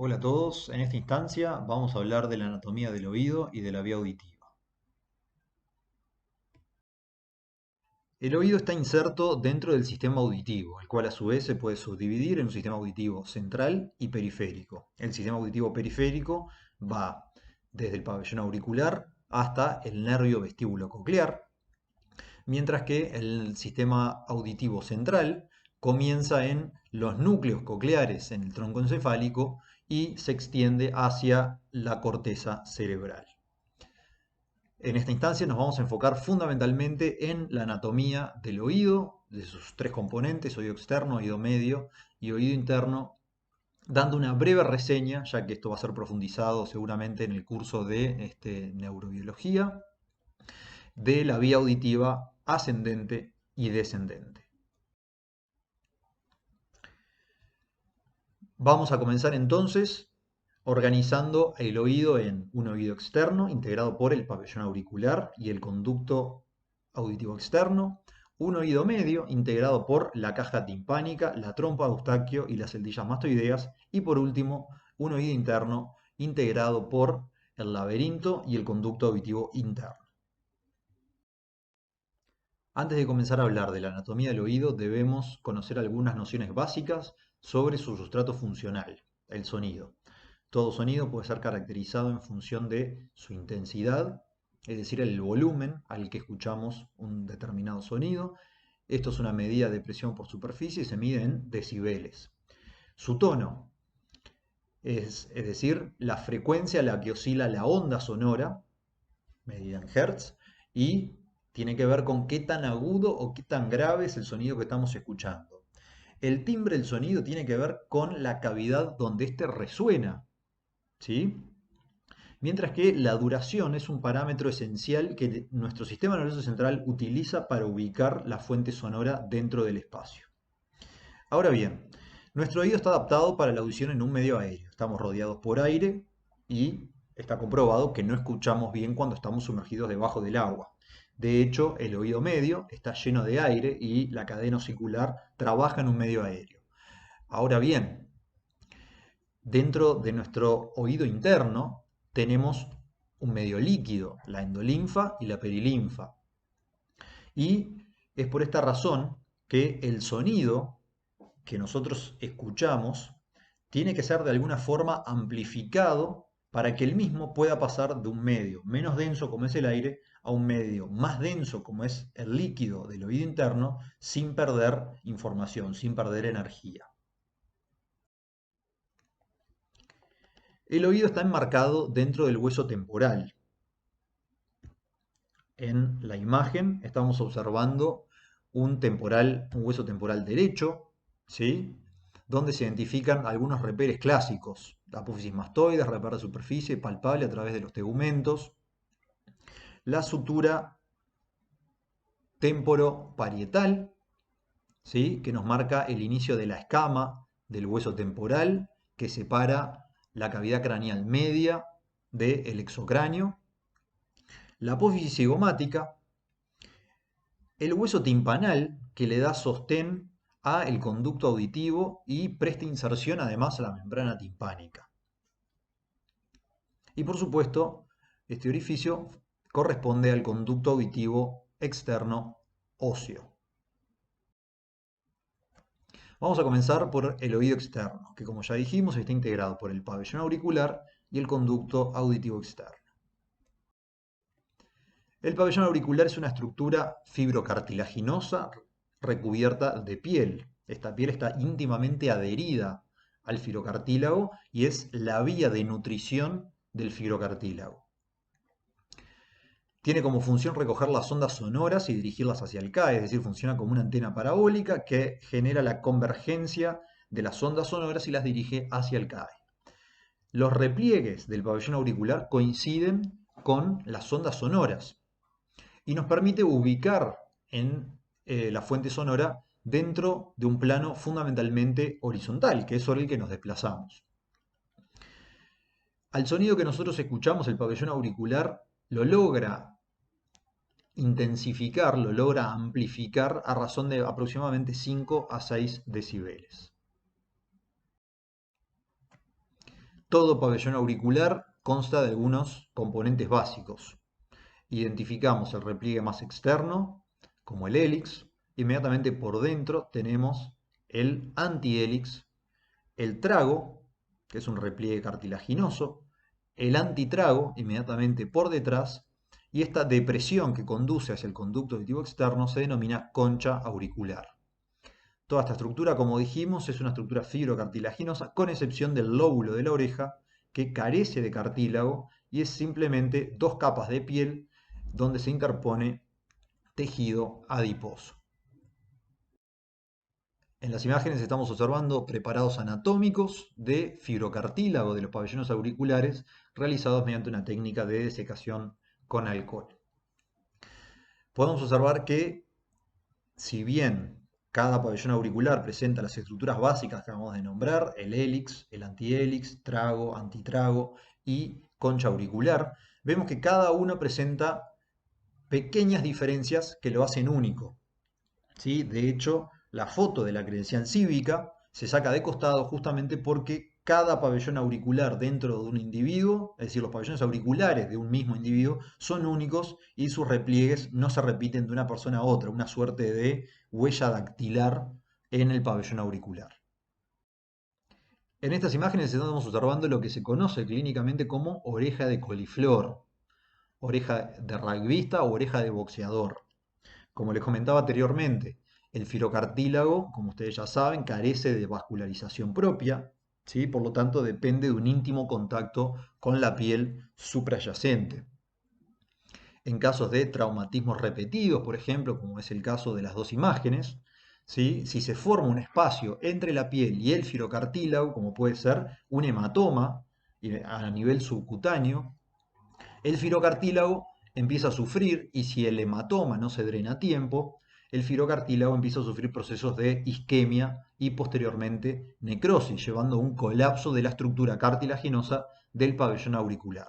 Hola a todos, en esta instancia vamos a hablar de la anatomía del oído y de la vía auditiva. El oído está inserto dentro del sistema auditivo, el cual a su vez se puede subdividir en un sistema auditivo central y periférico. El sistema auditivo periférico va desde el pabellón auricular hasta el nervio vestíbulo coclear, mientras que el sistema auditivo central comienza en los núcleos cocleares en el tronco encefálico y se extiende hacia la corteza cerebral. En esta instancia nos vamos a enfocar fundamentalmente en la anatomía del oído, de sus tres componentes, oído externo, oído medio y oído interno, dando una breve reseña, ya que esto va a ser profundizado seguramente en el curso de neurobiología, de la vía auditiva ascendente y descendente. Vamos a comenzar entonces organizando el oído en un oído externo integrado por el pabellón auricular y el conducto auditivo externo, un oído medio integrado por la caja timpánica, la trompa de Eustaquio y las celdillas mastoideas, y por último un oído interno integrado por el laberinto y el conducto auditivo interno. Antes de comenzar a hablar de la anatomía del oído, debemos conocer algunas nociones básicas sobre su sustrato funcional, el sonido. Todo sonido puede ser caracterizado en función de su intensidad, es decir, el volumen al que escuchamos un determinado sonido. Esto es una medida de presión por superficie y se mide en decibeles. Su tono, es decir, la frecuencia a la que oscila la onda sonora, medida en hertz, y tiene que ver con qué tan agudo o qué tan grave es el sonido que estamos escuchando. El timbre del sonido tiene que ver con la cavidad donde éste resuena, ¿sí? Mientras que la duración es un parámetro esencial que nuestro sistema nervioso central utiliza para ubicar la fuente sonora dentro del espacio. Ahora bien, nuestro oído está adaptado para la audición en un medio aéreo. Estamos rodeados por aire y está comprobado que no escuchamos bien cuando estamos sumergidos debajo del agua. De hecho, el oído medio está lleno de aire y la cadena osicular trabaja en un medio aéreo. Ahora bien, dentro de nuestro oído interno tenemos un medio líquido, la endolinfa y la perilinfa. Y es por esta razón que el sonido que nosotros escuchamos tiene que ser de alguna forma amplificado para que el mismo pueda pasar de un medio menos denso como es el aire a un medio más denso como es el líquido del oído interno sin perder información, sin perder energía. El oído está enmarcado dentro del hueso temporal. En la imagen estamos observando un hueso temporal derecho, ¿sí? Donde se identifican algunos reperes clásicos, la apófisis mastoides, reper de superficie palpable a través de los tegumentos, la sutura temporoparietal, ¿sí? Que nos marca el inicio de la escama del hueso temporal que separa la cavidad craneal media del exocráneo, la apófisis cigomática, el hueso timpanal que le da sostén a el conducto auditivo y presta inserción además a la membrana timpánica. Y por supuesto, este orificio corresponde al conducto auditivo externo óseo. Vamos a comenzar por el oído externo, que como ya dijimos está integrado por el pabellón auricular y el conducto auditivo externo. El pabellón auricular es una estructura fibrocartilaginosa recubierta de piel. Esta piel está íntimamente adherida al fibrocartílago y es la vía de nutrición del fibrocartílago. Tiene como función recoger las ondas sonoras y dirigirlas hacia el CAE, es decir, funciona como una antena parabólica que genera la convergencia de las ondas sonoras y las dirige hacia el CAE. Los repliegues del pabellón auricular coinciden con las ondas sonoras y nos permite ubicar en la fuente sonora dentro de un plano fundamentalmente horizontal, que es sobre el que nos desplazamos. Al sonido que nosotros escuchamos, el pabellón auricular lo logra intensificar, lo logra amplificar a razón de aproximadamente 5 a 6 decibeles. Todo pabellón auricular consta de algunos componentes básicos. Identificamos el repliegue más externo, como el hélix. Inmediatamente por dentro tenemos el antihélix, el trago, que es un repliegue cartilaginoso, el antitrago, inmediatamente por detrás, y esta depresión que conduce hacia el conducto auditivo externo se denomina concha auricular. Toda esta estructura, como dijimos, es una estructura fibrocartilaginosa, con excepción del lóbulo de la oreja, que carece de cartílago y es simplemente dos capas de piel donde se interpone tejido adiposo. En las imágenes estamos observando preparados anatómicos de fibrocartílago de los pabellones auriculares realizados mediante una técnica de desecación con alcohol. Podemos observar que, si bien cada pabellón auricular presenta las estructuras básicas que acabamos de nombrar, el hélix, el antihélix, trago, antitrago y concha auricular, vemos que cada uno presenta pequeñas diferencias que lo hacen único. ¿Sí? De hecho, la foto de la credencial cívica se saca de costado justamente porque cada pabellón auricular dentro de un individuo, es decir, los pabellones auriculares de un mismo individuo, son únicos y sus repliegues no se repiten de una persona a otra, una suerte de huella dactilar en el pabellón auricular. En estas imágenes estamos observando lo que se conoce clínicamente como oreja de coliflor, oreja de rugbyista o oreja de boxeador. Como les comentaba anteriormente, el firocartílago, como ustedes ya saben, carece de vascularización propia, ¿sí? Por lo tanto depende de un íntimo contacto con la piel suprayacente. En casos de traumatismos repetidos, por ejemplo, como es el caso de las dos imágenes, ¿sí? Si se forma un espacio entre la piel y el firocartílago, como puede ser un hematoma a nivel subcutáneo, el firocartílago empieza a sufrir y si el hematoma no se drena a tiempo, el firocartílago empieza a sufrir procesos de isquemia y posteriormente necrosis, llevando a un colapso de la estructura cartilaginosa del pabellón auricular.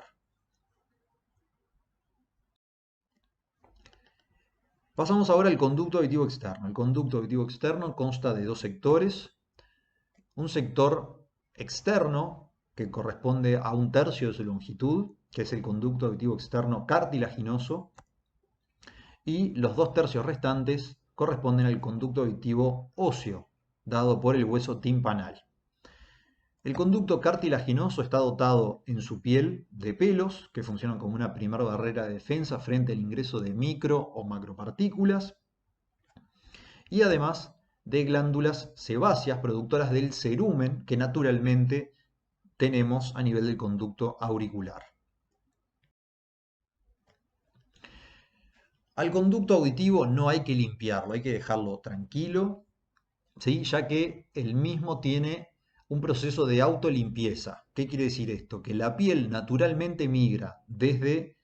Pasamos ahora al conducto auditivo externo. El conducto auditivo externo consta de dos sectores. Un sector externo que corresponde a un tercio de su longitud, que es el conducto auditivo externo cartilaginoso, y los dos tercios restantes corresponden al conducto auditivo óseo, dado por el hueso timpanal. El conducto cartilaginoso está dotado en su piel de pelos que funcionan como una primera barrera de defensa frente al ingreso de micro o macropartículas y además de glándulas sebáceas productoras del cerumen que naturalmente tenemos a nivel del conducto auricular. Al conducto auditivo no hay que limpiarlo, hay que dejarlo tranquilo, ¿sí? Ya que el mismo tiene un proceso de autolimpieza. ¿Qué quiere decir esto? Que la piel naturalmente migra desde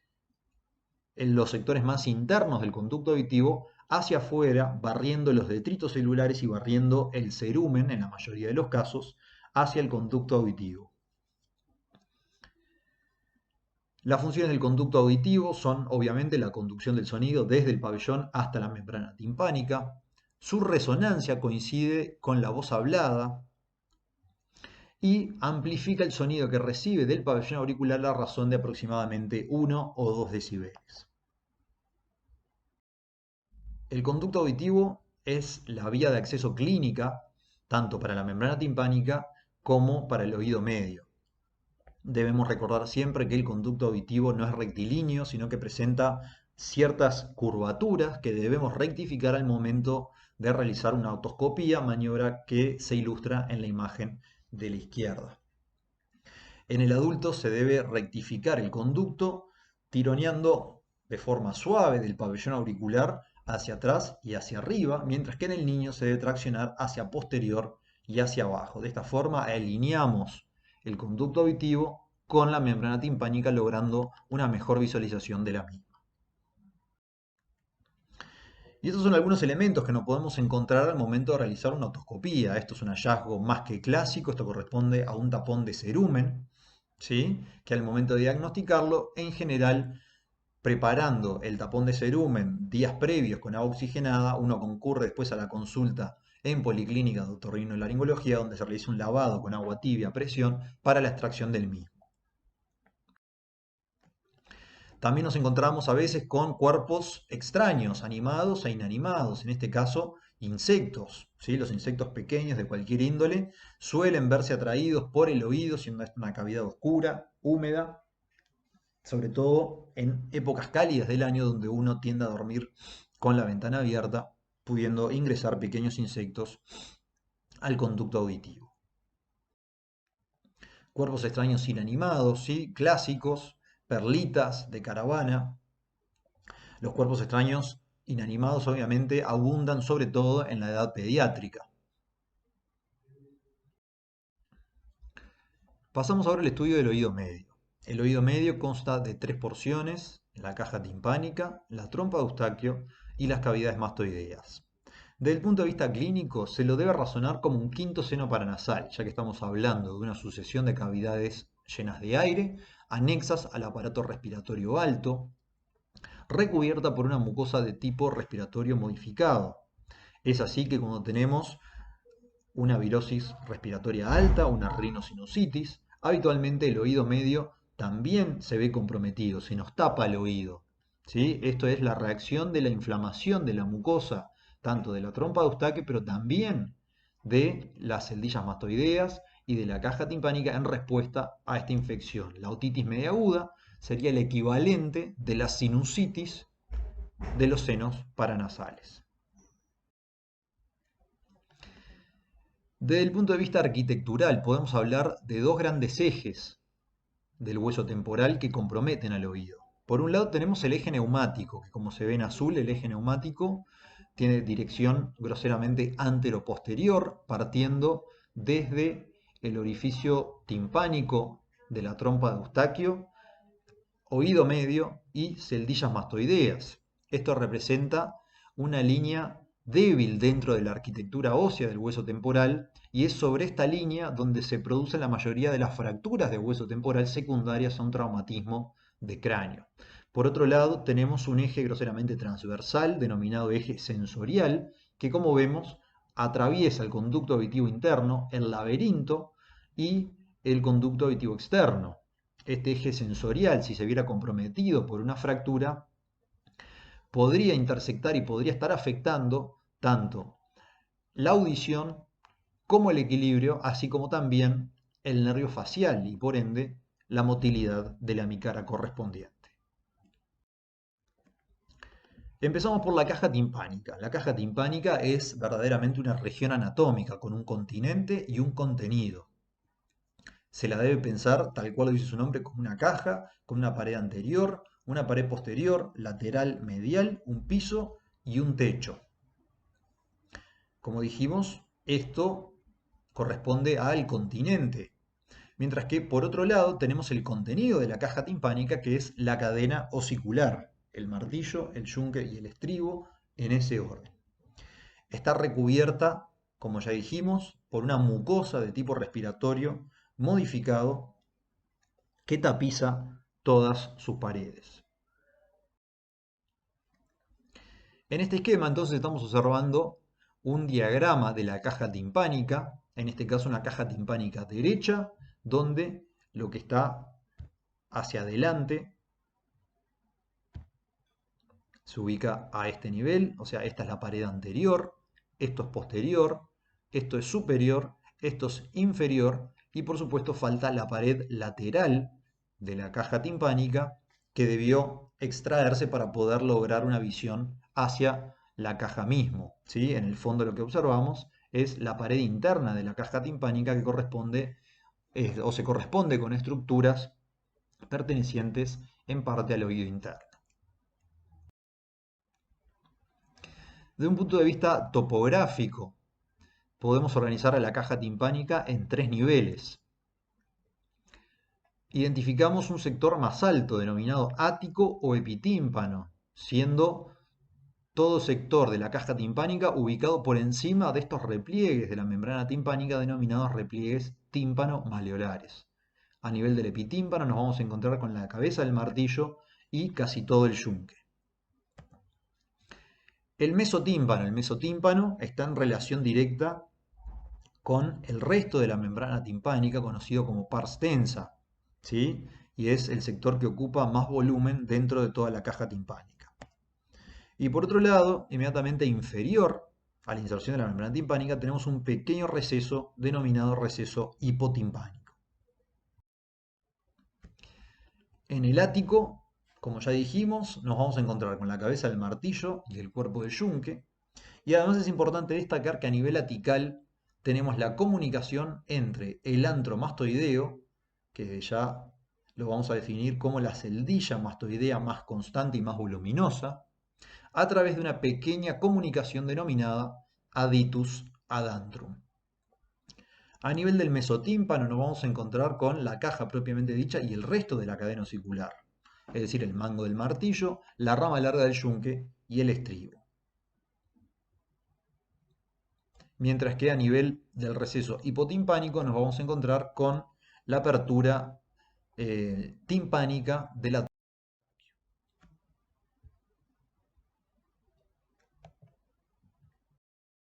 los sectores más internos del conducto auditivo hacia afuera, barriendo los detritos celulares y barriendo el cerumen, en la mayoría de los casos, hacia el conducto auditivo. Las funciones del conducto auditivo son obviamente la conducción del sonido desde el pabellón hasta la membrana timpánica. Su resonancia coincide con la voz hablada y amplifica el sonido que recibe del pabellón auricular a razón de aproximadamente 1 o 2 decibeles. El conducto auditivo es la vía de acceso clínica tanto para la membrana timpánica como para el oído medio. Debemos recordar siempre que el conducto auditivo no es rectilíneo, sino que presenta ciertas curvaturas que debemos rectificar al momento de realizar una otoscopía, maniobra que se ilustra en la imagen de la izquierda. En el adulto se debe rectificar el conducto tironeando de forma suave del pabellón auricular hacia atrás y hacia arriba, mientras que en el niño se debe traccionar hacia posterior y hacia abajo. De esta forma alineamos el conducto auditivo con la membrana timpánica, logrando una mejor visualización de la misma. Y estos son algunos elementos que no podemos encontrar al momento de realizar una otoscopía. Esto es un hallazgo más que clásico, esto corresponde a un tapón de cerumen, ¿sí? Que al momento de diagnosticarlo, en general, preparando el tapón de cerumen días previos con agua oxigenada, uno concurre después a la consulta en Policlínica de Otorrinolaringología, donde se realiza un lavado con agua tibia a presión para la extracción del mismo. También nos encontramos a veces con cuerpos extraños, animados e inanimados, en este caso insectos. ¿Sí? Los insectos pequeños de cualquier índole suelen verse atraídos por el oído, siendo esta una cavidad oscura, húmeda, sobre todo en épocas cálidas del año donde uno tiende a dormir con la ventana abierta, pudiendo ingresar pequeños insectos al conducto auditivo. Cuerpos extraños inanimados, ¿sí? Clásicos, perlitas de caravana. Los cuerpos extraños inanimados obviamente abundan sobre todo en la edad pediátrica. Pasamos ahora al estudio del oído medio. El oído medio consta de tres porciones: la caja timpánica, la trompa de Eustaquio y las cavidades mastoideas. Desde el punto de vista clínico, se lo debe razonar como un quinto seno paranasal, ya que estamos hablando de una sucesión de cavidades llenas de aire, anexas al aparato respiratorio alto, recubierta por una mucosa de tipo respiratorio modificado. Es así que cuando tenemos una virosis respiratoria alta, una rinosinusitis, habitualmente el oído medio también se ve comprometido, se nos tapa el oído. ¿Sí? Esto es la reacción de la inflamación de la mucosa, tanto de la trompa de Eustaquio, pero también de las celdillas mastoideas y de la caja timpánica en respuesta a esta infección. La otitis media aguda sería el equivalente de la sinusitis de los senos paranasales. Desde el punto de vista arquitectural, podemos hablar de dos grandes ejes del hueso temporal que comprometen al oído. Por un lado tenemos el eje neumático, que como se ve en azul, el eje neumático tiene dirección groseramente antero-posterior, partiendo desde el orificio timpánico de la trompa de Eustaquio, oído medio y celdillas mastoideas. Esto representa una línea débil dentro de la arquitectura ósea del hueso temporal, y es sobre esta línea donde se producen la mayoría de las fracturas de hueso temporal secundarias a un traumatismo de cráneo. Por otro lado, tenemos un eje groseramente transversal, denominado eje sensorial, que como vemos atraviesa el conducto auditivo interno, el laberinto y el conducto auditivo externo. Este eje sensorial, si se viera comprometido por una fractura, podría intersectar y podría estar afectando tanto la audición como el equilibrio, así como también el nervio facial y por ende la motilidad de la micara correspondiente. Empezamos por la caja timpánica. La caja timpánica es verdaderamente una región anatómica con un continente y un contenido. Se la debe pensar, tal cual lo dice su nombre, como una caja, con una pared anterior, una pared posterior, lateral, medial, un piso y un techo. Como dijimos, esto corresponde al continente. Mientras que por otro lado tenemos el contenido de la caja timpánica, que es la cadena osicular, el martillo, el yunque y el estribo, en ese orden. Está recubierta, como ya dijimos, por una mucosa de tipo respiratorio modificado que tapiza todas sus paredes. En este esquema entonces estamos observando un diagrama de la caja timpánica, en este caso una caja timpánica derecha, donde lo que está hacia adelante se ubica a este nivel, o sea, esta es la pared anterior, esto es posterior, esto es superior, esto es inferior y por supuesto falta la pared lateral de la caja timpánica que debió extraerse para poder lograr una visión hacia la caja mismo, ¿sí? En el fondo lo que observamos es la pared interna de la caja timpánica que corresponde o se corresponde con estructuras pertenecientes en parte al oído interno. De un punto de vista topográfico, podemos organizar a la caja timpánica en tres niveles. Identificamos un sector más alto, denominado ático o epitímpano, siendo todo sector de la caja timpánica ubicado por encima de estos repliegues de la membrana timpánica denominados repliegues tímpano-maleolares. A nivel del epitímpano nos vamos a encontrar con la cabeza del martillo y casi todo el yunque. El mesotímpano está en relación directa con el resto de la membrana timpánica, conocido como pars tensa, ¿sí? Y es el sector que ocupa más volumen dentro de toda la caja timpánica. Y por otro lado, inmediatamente inferior a la inserción de la membrana timpánica, tenemos un pequeño receso denominado receso hipotimpánico. En el ático, como ya dijimos, nos vamos a encontrar con la cabeza del martillo y el cuerpo del yunque. Y además es importante destacar que a nivel atical tenemos la comunicación entre el antro mastoideo, que ya lo vamos a definir como la celdilla mastoidea más constante y más voluminosa, a través de una pequeña comunicación denominada aditus ad antrum. A nivel del mesotímpano nos vamos a encontrar con la caja propiamente dicha y el resto de la cadena osicular, es decir, el mango del martillo, la rama larga del yunque y el estribo. Mientras que a nivel del receso hipotimpánico nos vamos a encontrar con la apertura timpánica de la